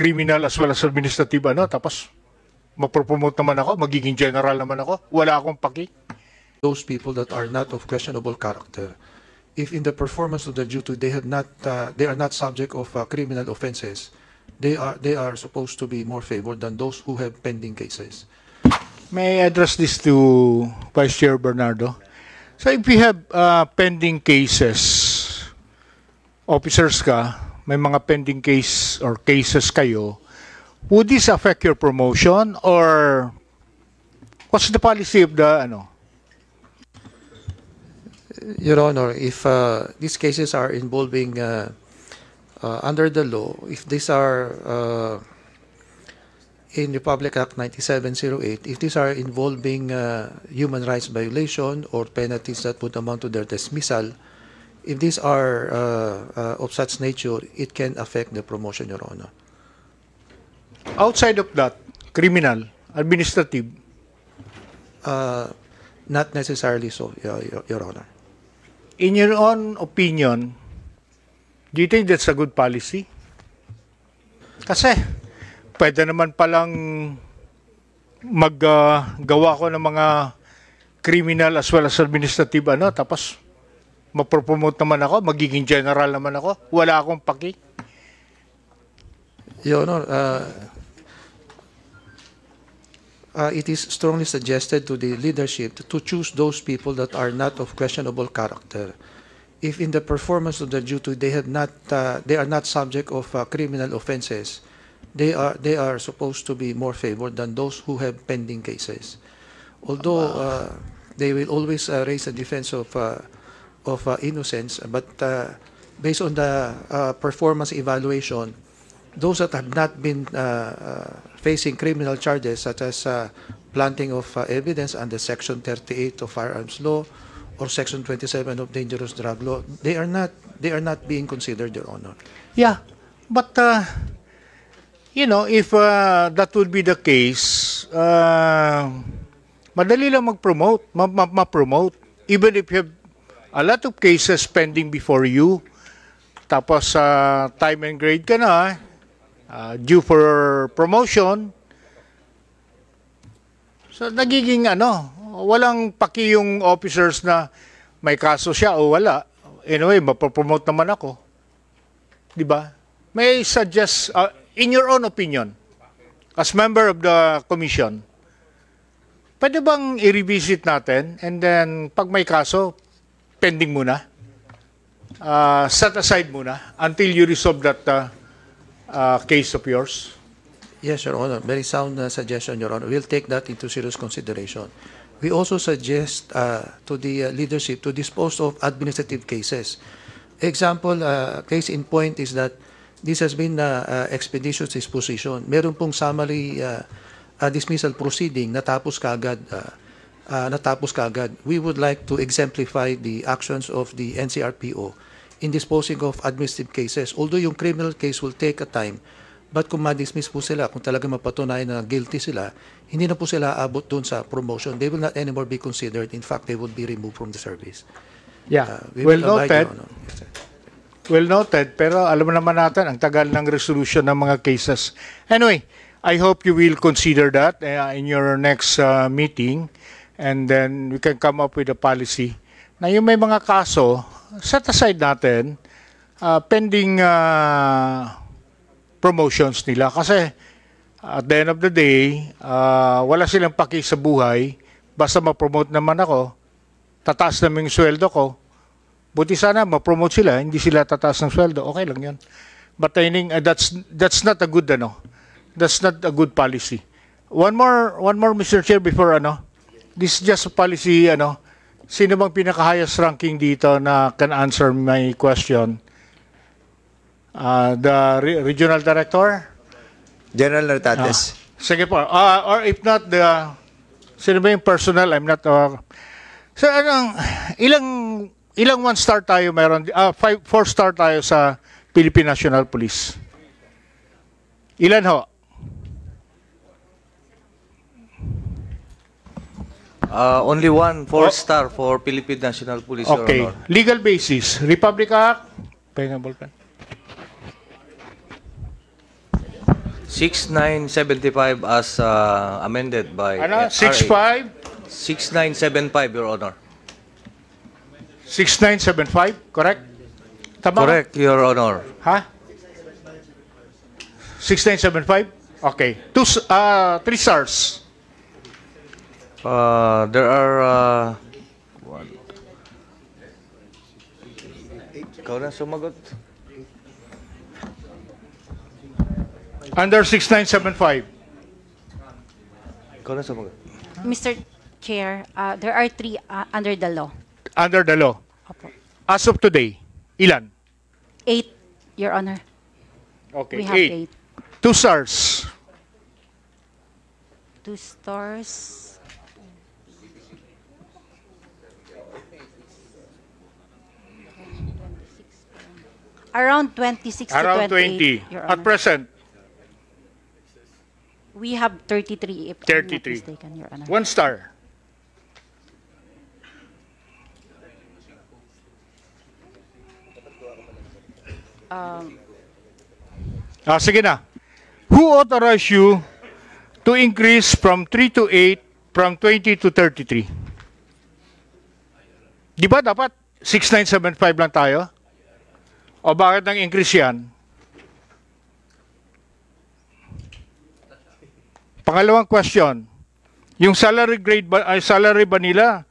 criminal as well as administrative, tapos mapropromote naman ako, magiging general naman ako, wala akong paki. Those people that are not of questionable character, if in the performance of their duty they are not subject of criminal offenses, they are supposed to be more favored than those who have pending cases. May I address this to Vice Chair Bernardo? So if you have pending cases, officers ka, may mga pending case or cases kayo, would this affect your promotion or what's the policy of the Your Honor, if these cases are involving under the law, if these are in Republic Act 9708, if these are involving human rights violation or penalties that would amount to their dismissal, if these are of such nature, it can affect the promotion, Your Honor. Outside of that, criminal, administrative? Not necessarily so, Your Honor. In your own opinion, do you think that's a good policy? Kasi, pwede naman palang maggawa ko ng mga criminal as well as administrative, tapos mapropromote naman ako, magiging general naman ako, wala akong paki. Your Honor, it is strongly suggested to the leadership to choose those people that are not of questionable character. If in the performance of their duty they are not subject of criminal offenses, they are supposed to be more favored than those who have pending cases. Although they will always raise a defense of innocence, but based on the performance evaluation, those that have not been facing criminal charges such as planting of evidence under Section 38 of Firearms Law or Section 27 of Dangerous Drug Law, they are not being considered, Your Honor. Yeah, but if that would be the case, madali lang mag-promote, ma-promote. Even if you have a lot of cases pending before you, tapos time and grade ka na, due for promotion, so nagiging walang paki yung officers na may kaso siya o wala. Anyway, mapopromote naman ako. Di ba? May I suggest, in your own opinion, as member of the commission, pwede bang i-revisit natin and then pag may kaso, pending muna? Set aside muna until you resolve that case of yours? Yes, Your Honor. Very sound suggestion, Your Honor. We'll take that into serious consideration. We also suggest to the leadership to dispose of administrative cases. Example, case in point is that this has been expeditious disposition. Meron pong summary dismissal proceeding, natapos kaagad. We would like to exemplify the actions of the NCRPO in disposing of administrative cases. Although yung criminal case will take a time, but kung ma-dismiss po sila, kung talaga mapatunayan na guilty sila, hindi na po sila abot doon sa promotion. They will not anymore be considered. In fact, they will be removed from the service. Yeah, well noted. Well noted, pero alam mo naman natin, ang tagal ng resolution ng mga cases. Anyway, I hope you will consider that in your next meeting, and then we can come up with a policy na yung may mga kaso, set aside natin pending promotions nila. Kasi at the end of the day, wala silang paki sa buhay. Basta ma-promote naman ako, tataas naman yung sweldo ko. Buti sana ma-promote sila, hindi sila tataas ng sweldo. Okay lang yun. But I think that's not a good that's not a good policy. One more Mr. Chair before this is just a policy sino bang pinaka-highest ranking dito na can answer my question? The regional director? General Nartates. Sige po. Or if not, sino ba yung personnel? I'm not... so, ilang one-star tayo meron? 4-star tayo sa Philippine National Police. Ilan ho? Only one 4-star for Philippine National Police, Okay. Your Honor. Legal basis. Republic Act. Pengabol pen. 6975 as amended by Ano? RA. 65? 6975, Your Honor. 6975, correct? Tama ba? Correct, Your Honor. Ha? 6975? Okay. 3 stars. There are one. Ikaw na sumagot. Under 6975. Ikaw na sumagot. Mr. Chair, there are 3 under the law. Under the law. Opo. As of today, ilan? 8, Your Honor. Okay, We have 8. 2 stars. 2 stars. Around 26 to Around 28, 20. Your At Honor. present, We have 33, if I'm not 33. mistaken, Your Honor. 1 star. Sige na. Who authorized you to increase from 3 to 8, from 20 to 33? Di ba dapat 6975 lang tayo? O bakit nang increase yan? Pangalawang question, yung salary grade ba, salary ba nila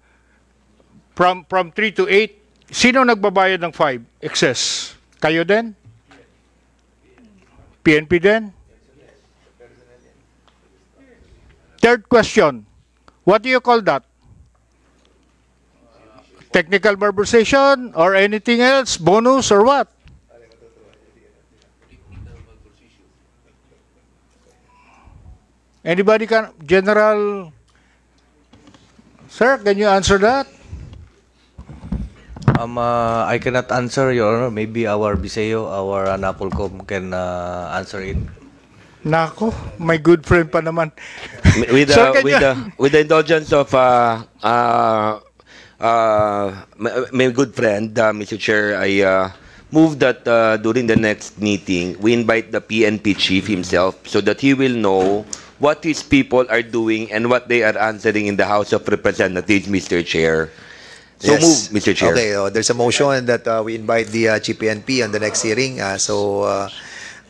from 3 to 8, sino nagbabayad ng 5 excess? Kayo din? PNP din? Third question, what do you call that? Technical verbalization or anything else? Bonus or what? Anybody can, General, sir, can you answer that? I cannot answer, Your Honor. Maybe our Biseo, our Napolcom can answer it. Nako, my good friend pa naman. With Sir, can with the indulgence of my good friend, Mr. Chair, I move that during the next meeting, we invite the PNP chief himself so that he will know what his people are doing and what they are answering in the House of Representatives, Mr. Chair. So Yes. move, Mr. Chair. Okay, there's a motion that we invite the Chief PNP on the next hearing.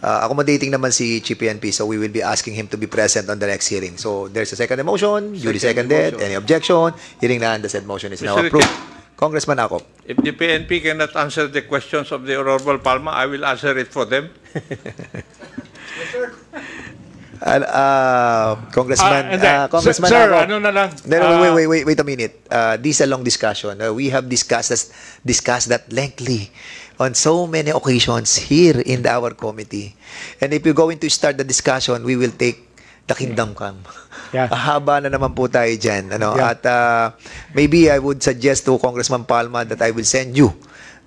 Accommodating naman si Chief PNP, so we will be asking him to be present on the next hearing. So there's a second motion, duly seconded. Any objection? Hearing none, the said motion is now Mr. approved. Congressman Akop. If the PNP cannot answer the questions of the Honorable Palma, I will answer it for them. Congressman, And then, Congressman sir, Akop. ano na lang? No, wait a minute. This is a long discussion. We have discussed that lengthily on so many occasions here in our committee. And if you're going to start the discussion, we will take the kingdom come. Yeah. Haba na naman po tayo dyan. Ano? Yeah. At maybe I would suggest to Congressman Palma that I will send you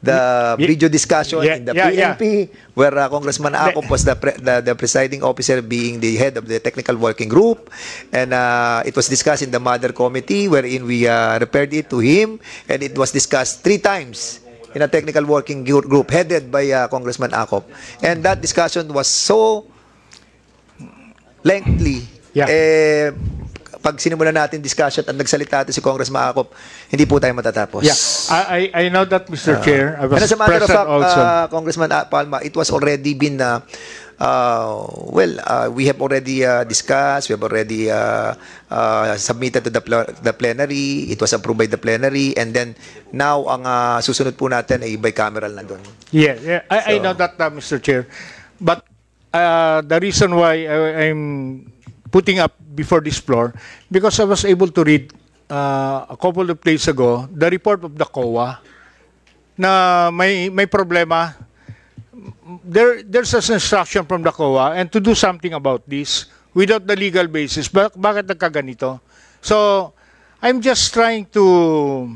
the video discussion in the PNP where Congressman Akop was the presiding officer, being the head of the technical working group, and it was discussed in the mother committee wherein we referred it to him, and it was discussed 3 times in a technical working group headed by Congressman Akop, and that discussion was so lengthy. Pag sinimulan natin discussion at nagsalita si Congressman Akop, hindi po tayo matatapos. Yeah, I know that, Mr. Chair. I was And as a matter of present fact, also. Congressman Palma, it was already been, we have already discussed, we have already submitted to the plenary, it was approved by the plenary, and then now ang susunod po natin ay bicameral na doon. Yeah, I know that, Mr. Chair. But the reason why I'm putting up before this floor, because I was able to read a couple of days ago the report of the COA na may problema. There's an instruction from the COA and to do something about this without the legal basis. Bakit nagkaganito? So I'm just trying to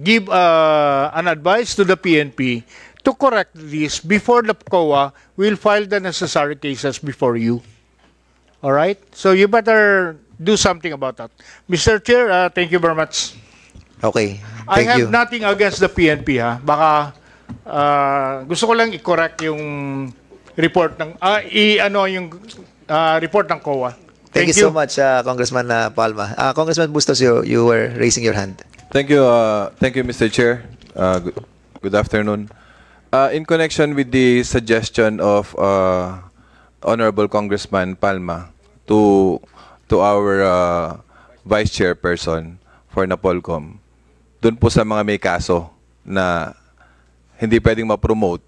give an advice to the PNP to correct this before the COA will file the necessary cases before you. All right? So you better do something about that. Mr. Chair, thank you very much. Okay, I thank have you. nothing against the PNP, ha. Baka gusto ko lang i-correct yung report ng yung report ng COA. Thank you so much, Congressman Palma. Congressman Bustos, you were raising your hand. Thank you, Mr. Chair. Good afternoon. In connection with the suggestion of Honorable Congressman Palma to our Vice Chairperson for Napolcom, dun po sa mga may kaso na hindi pwedeng ma-promote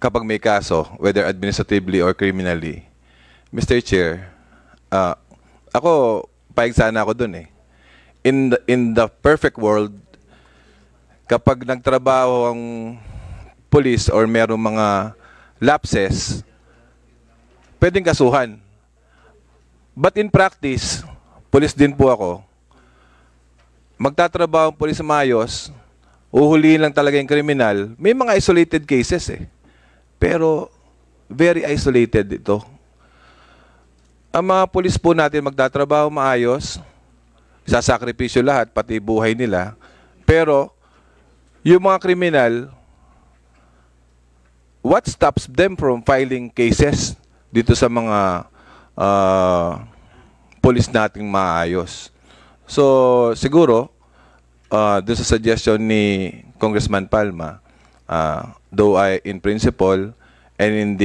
kapag may kaso, whether administratively or criminally. Mr. Chair, ako, paig sana ako dun eh. In the perfect world, kapag nagtrabaho ang police or merong mga lapses, pwedeng kasuhan. But in practice, police din po ako, magtatrabaho ang police maayos, uhulihin lang talaga yung kriminal, may mga isolated cases eh. Pero, very isolated ito. Ang mga pulis po natin magtatrabaho maayos, sasakripisyo lahat, pati buhay nila. Pero, yung mga kriminal, what stops them from filing cases dito sa mga pulis nating maayos? So, siguro, doon sa suggestion ni Congressman Palma, though in principle and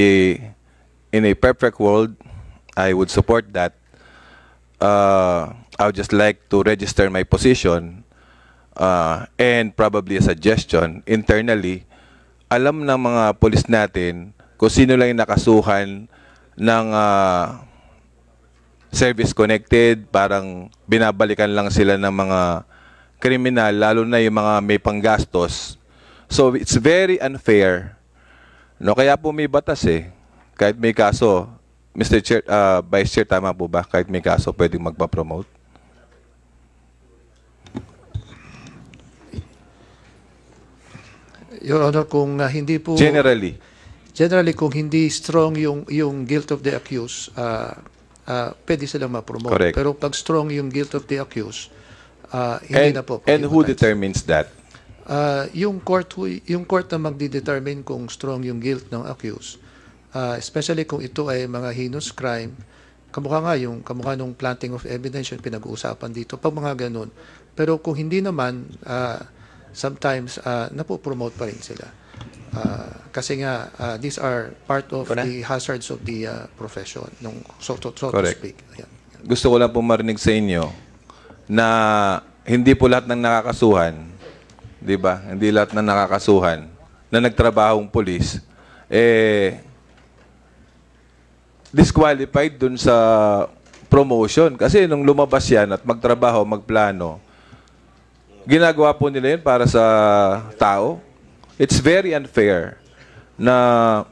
in a perfect world, I would support that. I would just like to register my position and probably a suggestion internally. Alam ng mga pulis natin kung sino lang yung nakasuhan ng service connected, parang binabalikan lang sila ng mga kriminal, lalo na yung mga may panggastos. So, it's very unfair. No, kaya po may batas eh. Kahit may kaso, Mr. Chair, Vice Chair, tama po ba? Kahit may kaso, pwedeng magpa-promote? Your Honor, kung hindi po... Generally, kung hindi strong yung guilt of the accused, pwede silang ma-promote. Correct. Pero pag strong yung guilt of the accused, hindi na po. and who determines that? Yung court na magdi-determine kung strong yung guilt ng accused, especially kung ito ay mga heinous crime, kamukha nung planting of evidence yung pinag-uusapan dito, pag mga ganun. Pero kung hindi naman, sometimes napopromote pa rin sila. Kasi nga, these are part of the hazards of the profession, so to speak. Ayan. Gusto ko lang po marinig sa inyo na hindi po lahat ng nakakasuhan, di ba? Hindi lahat ng nakakasuhan na nagtrabahong pulis, disqualified dun sa promotion. Kasi nung lumabas yan at magtrabaho, magplano, ginagawa po nila yun para sa tao. It's very unfair na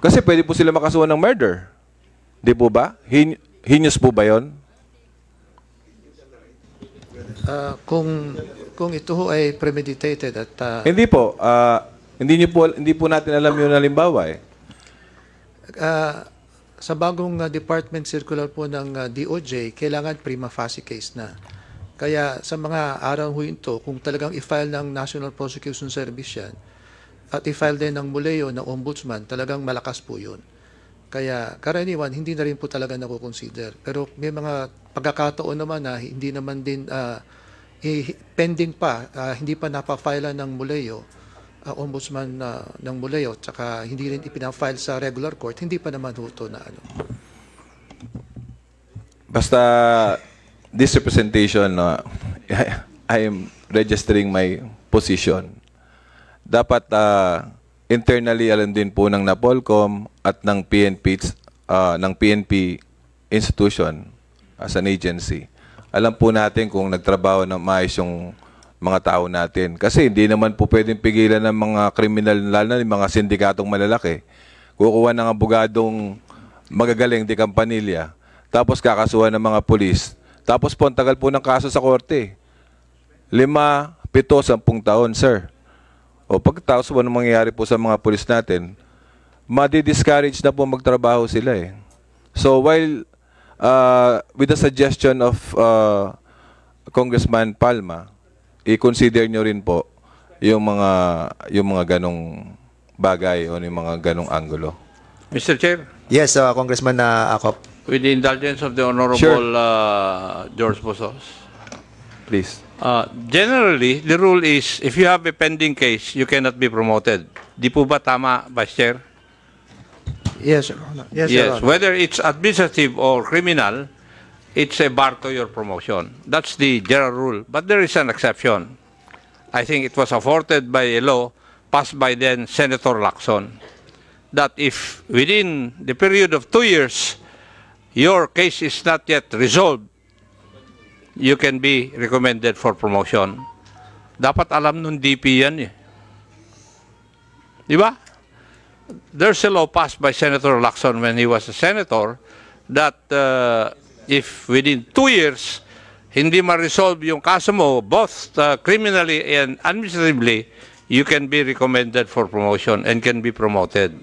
kasi pwede po sila makasuhan ng murder. Di po ba? Heinous po ba yun? Kung ito ho ay premeditated at Hindi po. Hindi po natin alam yun halimbawa eh. sa bagong department circular po ng DOJ, kailangan prima facie case na. Kaya sa mga araw ho ito, kung talagang i-file ng National Prosecution Service yan, at i-file din ng Muleo, ng Ombudsman, talagang malakas po yun. Kaya karaniwan, hindi na rin po talaga nakukonsider. Pero may mga pagkakataon naman na hindi naman din pending pa, hindi pa napafile ng Muleo, Ombudsman ng Muleo, tsaka hindi rin ipinafile sa regular court, hindi pa naman huto na ano. Basta this representation, I am registering my position. Dapat internally alam din po ng Napolcom at ng PNP institution as an agency. Alam po natin kung nagtrabaho ng maayos yung mga tao natin. Kasi hindi naman po pwedeng pigilan ng mga kriminal, lalo na yung mga sindikatong malalaki. Kukuha ng abogadong magagaling di kampanilya, tapos kakasuhan ng mga pulis. Tapos po, ang tagal po ng kaso sa korte. 5, 7, 10 taon, sir. O pagkatapos po anong mangyayari po sa mga pulis natin, madi-discourage na po magtrabaho sila eh. So while with the suggestion of Congressman Palma, i-consider nyo rin po yung mga ganong bagay o yung mga ganong anggulo. Mr. Chair, Yes, Congressman Akop. with the indulgence of the Honorable Sure. George Bosos. Please. Generally, the rule is if you have a pending case, you cannot be promoted. Di po ba tama, Vice Chair? Yes, Your Honor. Yes, Your Yes, Honor. whether it's administrative or criminal, it's a bar to your promotion. That's the general rule. But there is an exception. I think it was afforded by a law passed by then Senator Lacson, that if within the period of 2 years, your case is not yet resolved, you can be recommended for promotion. Dapat alam nung DP yan eh. Di ba? There's a law passed by Senator Lacson when he was a senator that if within 2 years hindi ma-resolve yung kaso mo, both criminally and administratively, you can be recommended for promotion and can be promoted.